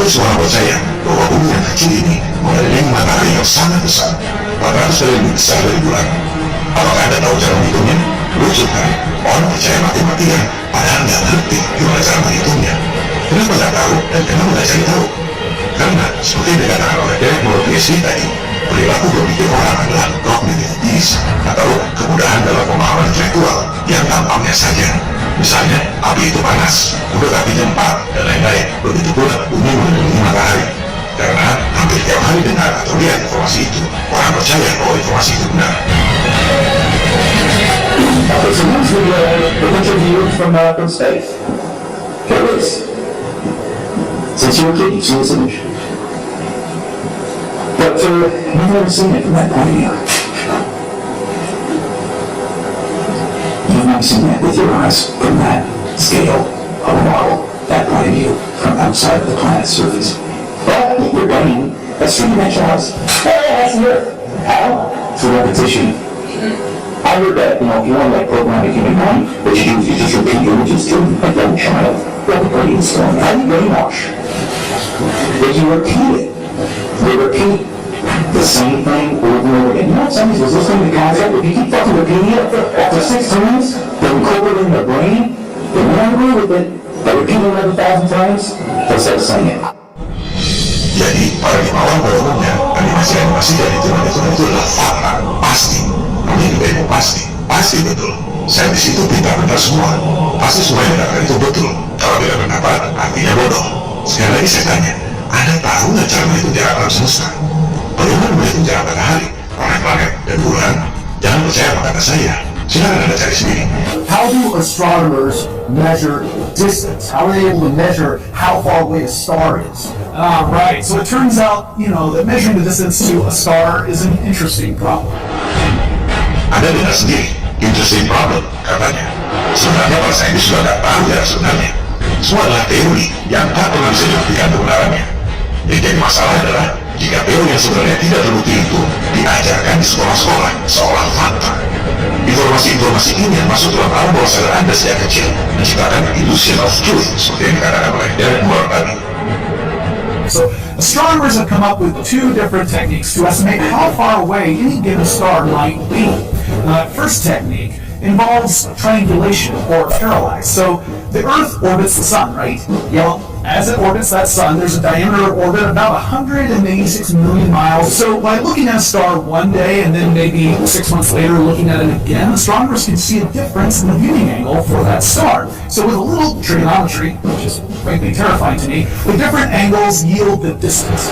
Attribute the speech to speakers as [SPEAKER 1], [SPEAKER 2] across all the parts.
[SPEAKER 1] Terus orang percaya bahwa bumi yang kecil ini mengelilingi matahari yang sangat besar, 400 kali lebih besar dari bulan. Apakah Anda tahu cara menghitungnya? Lucu kan? Orang percaya mati-matian, padahal nggak ngerti gimana cara menghitungnya. Kenapa nggak tahu dan kenapa nggak cari tahu? Karena seperti yang dikatakan oleh Derek Morpheus tadi, perilaku berpikir orang adalah cognitive ease atau kemudahan dalam pemahaman intelektual yang tampaknya saja. Misalnya, api itu panas, udah apinya 4, dan lain-lain. Begitu pula bumi mengelilingi matahari. Karena hampir tiap hari dengar atau lihat informasi itu, orang percaya bahwa informasi itu benar.
[SPEAKER 2] Okay, so here's the bunch of views from space. Here it is. Since you were a kid, you've seen this image. But you've never seen it from that point of view. You've never seen it with your eyes from that scale of a model, that point of view, from outside of the planet's surface. But your brain, that's three-dimensional. Hey, that's Earth. How? Through repetition. I heard that, if you want to program a human mind, what you do is you just repeat images to a young child, like a brainstorm. How do you brainwash? But you repeat it. They repeat the same thing over and over again. You know what somebody was listening to the concept? If you keep fucking repeating it after 6 times, they'll incorporate it in their brain, they won't agree with it, but repeat it another 1,000 times, they'll start saying it.
[SPEAKER 1] Jadi, para ilmuwan pada umumnya, animasi-animasi dan hitungan-hitungan itu adalah fakta, pasti. Namun juga ilmu pasti betul. Saintis itu pintar-pintar semua, pasti semua yang dikatakan itu betul. Kalau beda pendapat, artinya bodoh. Sekali lagi saya tanya, Anda tahu nggak cara menghitung jarak alam semesta? Bagaimana menghitung jarak matahari, planet-planet, dan bulan? Jangan percaya apa kata saya. Silakan Anda cari sendiri.
[SPEAKER 3] How do astronomers measure distance? How are they able to measure how far away a star is?
[SPEAKER 4] Right. So it turns out, that measuring the distance to a star is an interesting problem.
[SPEAKER 1] Anda dengar sendiri, interesting problem, katanya. Sebenarnya para saintis sudah nggak tahu jarak sebenarnya. Semua adalah teori yang tak pernah bisa dibuktikan kebenarannya. Yang jadi masalah adalah jika teori yang sebenarnya tidak terbukti itu diajarkan di sekolah-sekolah seolah fakta. Informasi-informasi ini yang masuk dalam alam bawah sadar Anda sejak kecil menciptakan illusion of truth seperti yang dikatakan oleh Derek Moore tadi.
[SPEAKER 4] So astronomers have come up with 2 different techniques to estimate how far away any given star might be. First technique involves triangulation or parallax. So the Earth orbits the Sun, right? Well, as it orbits that Sun, there's a diameter of orbit about 186 million miles. So by looking at a star one day and then maybe 6 months later looking at it again, astronomers can see a difference in the viewing angle for that star. So with a little trigonometry, which is frankly terrifying to me, the different angles yield the distance.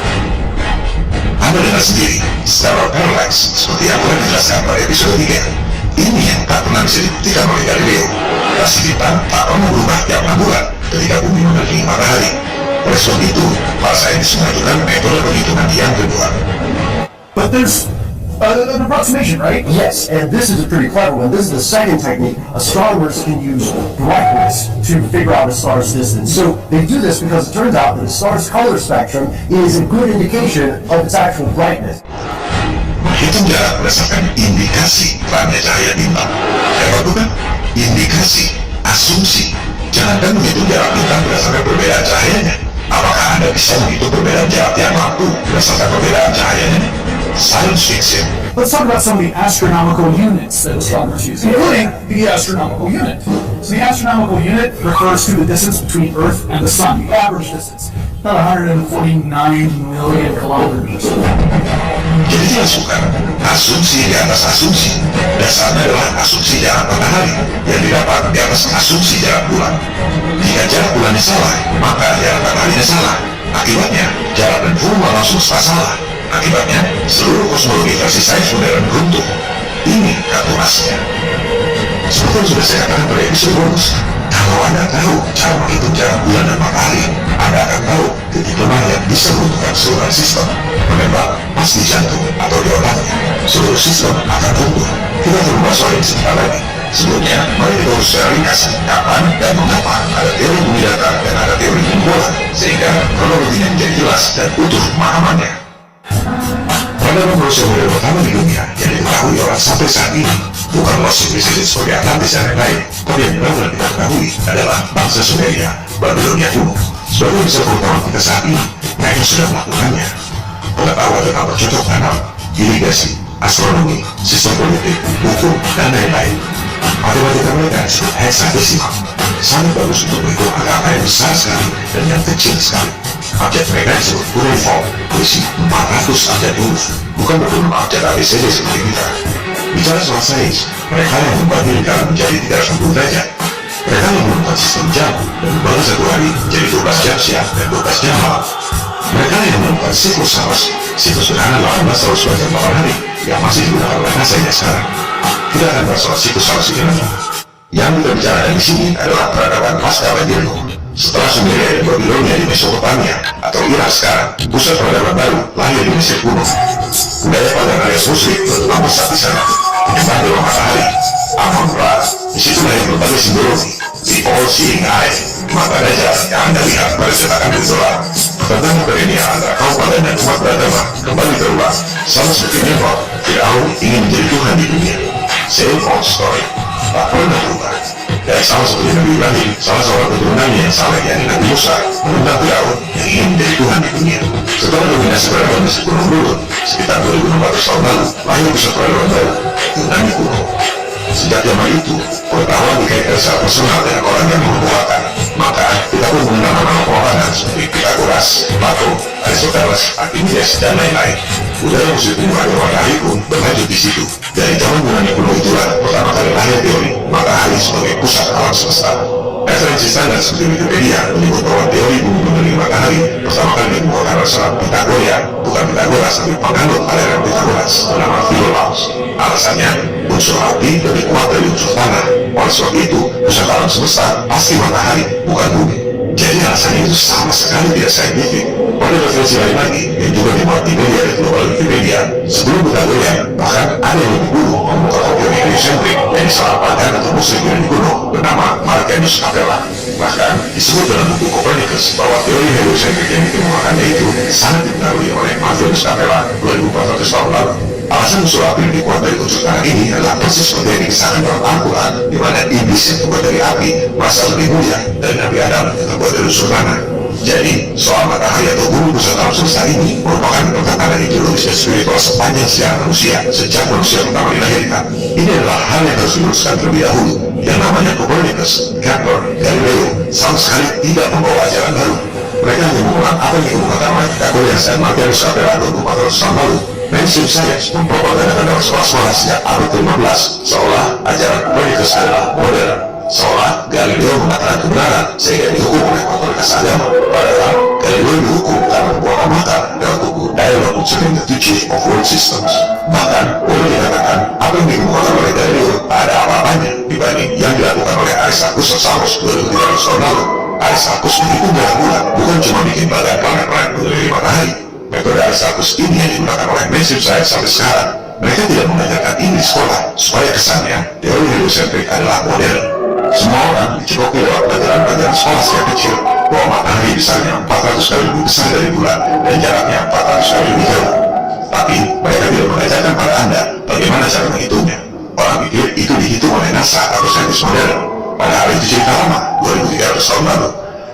[SPEAKER 1] Anda dengar sendiri, secara parallax, seperti yang telah dijelaskan pada episode 3. Ini yang tak pernah bisa dibuktikan oleh Galileo. Rasi bintang tak pernah berubah tiap 6 bulan ketika bumi mengelilingi matahari. Oleh sebab itu, para saintis mengajukan metode perhitungan yang kedua.
[SPEAKER 4] But there's an approximation, right?
[SPEAKER 3] Yes, and this is a pretty clever one. This is the second technique. Astronomers can use brightness to figure out a star's distance. So they do this because it turns out that a star's color spectrum is a good indication of its actual brightness.
[SPEAKER 1] Menghitung jarak berdasarkan indikasi terbangnya cahaya bintang. Hebat bukan? Indikasi, asumsi. Jangankan menghitung jarak bintang berdasarkan perbedaan cahayanya. Apakah Anda bisa menghitung perbedaan jarak tiang lampu berdasarkan perbedaan cahayanya? Science fiction.
[SPEAKER 4] Let's talk about some of the astronomical units that astronomers use, including the astronomical unit. So the astronomical unit refers to the distance between Earth and the Sun, the average distance, about 149 million kilometers.
[SPEAKER 1] Jadi tidak suka asumsi di atas asumsi. Dasarnya adalah asumsi jarak matahari yang didapat di atas asumsi jarak bulan. Jika jarak bulannya salah, maka jarak mataharinya salah. Akibatnya, jarak dan volume alam semesta salah. Akibatnya, seluruh kosmologi versi sains modern runtuh. Ini kalkulasinya. Seperti yang sudah saya katakan pada episode bonus, kalau Anda tahu cara menghitung jarak bulan dan matahari, Anda akan tahu titik lemah yang bisa meruntuhkan seluruh sistem. Menembak pas di jantung atau di otaknya, seluruh sistem akan runtuh. Kita akan membahas soal ini sebentar lagi. Sebelumnya, mari kita urus secara ringkas kapan dan mengapa ada teori bumi datar dan ada teori bumi bola, sehingga kronologinya menjadi jelas dan utuh pemahamannya. Peradaban manusia modern pertama di dunia yang diketahui orang sampai saat ini bukanlah sivilisasi seperti Atlantis dan lain-lain, tapi yang benar-benar kita ketahui adalah bangsa Sumeria, Babilonia kuno. Sebagai bisa pengetahuan kita saat ini, Mereka sudah melakukannya. Pengetahuan tentang bercocok tanam, irigasi, astronomi, sistem politik, hukum, dan lain-lain. Matematika mereka disebut hexadesimal. Sangat bagus untuk menghitung angka yang besar sekali dan yang kecil sekali. Abjad mereka disebut cuneiform, berisi 400 abjad huruf, bukan berdua abjad ABCD seperti kita. Bicara soal sains, mereka yang membagi lingkaran menjadi 360 derajat. Mereka yang menemukan sistem jam dan membagi satu hari menjadi 12 jam siang dan 12 jam malam. Mereka yang menemukan siklus Saros, siklus gerhana 18 tahun sepanjang 8 hari, yang masih digunakan oleh NASA hingga sekarang. Kita akan bahas soal siklus Saros ini nanti. Yang kita bicarakan di sini adalah peradaban pasca Babilonia. Setelah Sumeria dan Babilonia di Mesopotamia atau Irak sekarang, pusat peradaban baru lahir di Mesir kuno. Budaya pagan alias musyrik terutama besar di sana. Penyembah dewa matahari, Amon-Ra. Di situ lahir berbagai simbologi. The all-seeing eye, mata Dajjal yang Anda lihat pada cetakan di dolar. Pertentangan perennial antara kaum pagan dan umat beragama kembali terulang. Sama seperti Nimrod, Firaun ingin menjadi Tuhan di dunia. Same old story, tak pernah berubah. Dan sama seperti Nabi Ibrahim, salah seorang keturunannya yang saleh yakni Nabi Musa menentang Firaun yang ingin menjadi Tuhan di dunia. Setelah dominasi peradaban Mesir kuno menurun, sekitar 2600 tahun lalu, lahir pusat peradaban baru, Yunani kuno. Sejak zaman itu, pengetahuan dikaitkan secara personal dengan orang yang mengumpulkan. Maka, kita pun mengenal nama perorangan seperti Pythagoras, Plato, Aristoteles, Archimedes, dan lain-lain. Budaya musyrik penyembah matahari pun berlanjut di situ. Dari zaman Yunani kuno itulah pertama kali lahir teori matahari sebagai pusat alam semesta. Referensi standar seperti Wikipedia menyebut bahwa teori bumi mengelilingi matahari pertama kali dikemukakan oleh seorang Pythagorean, bukan Pythagoras tapi penganut aliran Pythagoras bernama Philolaus. Alasannya, unsur api lebih kuat dari unsur tanah. Oleh sebab itu, pusat alam semesta pasti matahari, bukan bumi. Jadi alasannya itu sama sekali tidak saintifik. Pada referensi lain lagi, yang juga dimuat di media dan global Wikipedia, sebelum Pythagorean, bahkan ada yang lebih dulu membuka teori heliocentrik yang seorang pagan atau musyrik Yunani kuno bernama Marcianus Capella. Bahkan disebut dalam buku Copernicus bahwa teori heliocentrik yang dikemukakannya itu sangat dipengaruhi oleh Marcianus Capella 2400 tahun lalu. Alasan unsur api lebih kuat dari unsur tanah ini adalah persis seperti yang dikisahkan dalam Al-Quran, di mana iblis yang terbuat dari api merasa lebih mulia dari Nabi Adam yang terbuat dari unsur tanah. Jadi, soal matahari atau bumi pusat alam semesta ini merupakan pertentangan ideologis dan spiritual sepanjang sejarah manusia sejak manusia pertama dilahirkan. Ini adalah hal yang harus diluruskan terlebih dahulu. Yang namanya Copernicus, Kepler, Galileo sama sekali tidak membawa ajaran baru. Mereka hanya mengulang apa yang dikemukakan oleh Pythagoras dan Marcianus Capella 2400 tahun lalu. Mainstream science mempropagandakan dalam sekolah-sekolah sejak abad ke-15 seolah ajaran Copernicus adalah modern, seolah Galileo mengatakan kebenaran sehingga dihukum oleh otoritas agama. Padahal Galileo dihukum karena perbuatan makar dalam buku Dialogue Concerning the Teaching of World Systems. Bahkan boleh dikatakan apa yang dikemukakan oleh Galileo ada apa-apanya dibanding yang dilakukan oleh Aristarchus Samus 2300 tahun lalu. Aristarchus menghitung jarak bulan bukan cuma bikin badan planet-planet mengelilingi matahari. Metode Aristarchus ini yang digunakan oleh mainstream science sampai sekarang. Mereka tidak mengajarkan ini di sekolah supaya kesannya teori heliocentrik adalah modern. Semua orang dicekoki lewat pelajaran-pelajaran sekolah sejak kecil bahwa matahari besarnya 400 kali lebih besar dari bulan dan jaraknya 400 kali lebih jauh. Tapi mereka tidak mengajarkan pada Anda bagaimana cara menghitungnya. Orang pikir itu dihitung oleh NASA atau saintis modern. Padahal itu cerita lama, 2300 tahun lalu.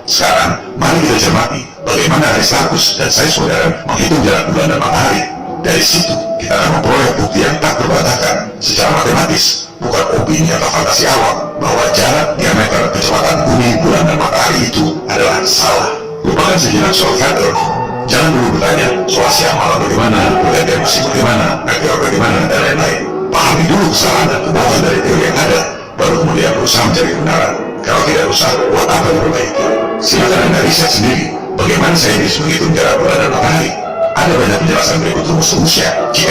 [SPEAKER 1] Sekarang, mari kita cermati bagaimana Aristarchus dan sains modern menghitung jarak bulan dan matahari. Dari situ, kita akan memperoleh bukti yang tak terbantahkan secara matematis, bukan opini atau fantasi awam, bahwa jarak, diameter, kecepatan bumi, bulan, dan matahari itu adalah salah. Lupakan sejenak soal flat earth. Jangan dulu bertanya soal siang malam bagaimana, pergantian musim bagaimana, meteor bagaimana, dan lain-lain. Pahami dulu kesalahan dan kebohongan dari teori yang ada, baru kemudian berusaha mencari kebenaran. Kalau tidak rusak, buat apa diperbaiki? Silakan Anda riset sendiri bagaimana saintis menghitung jarak bulan dan matahari. Ada banyak penjelasan berikut rumus-rumusnya. Jika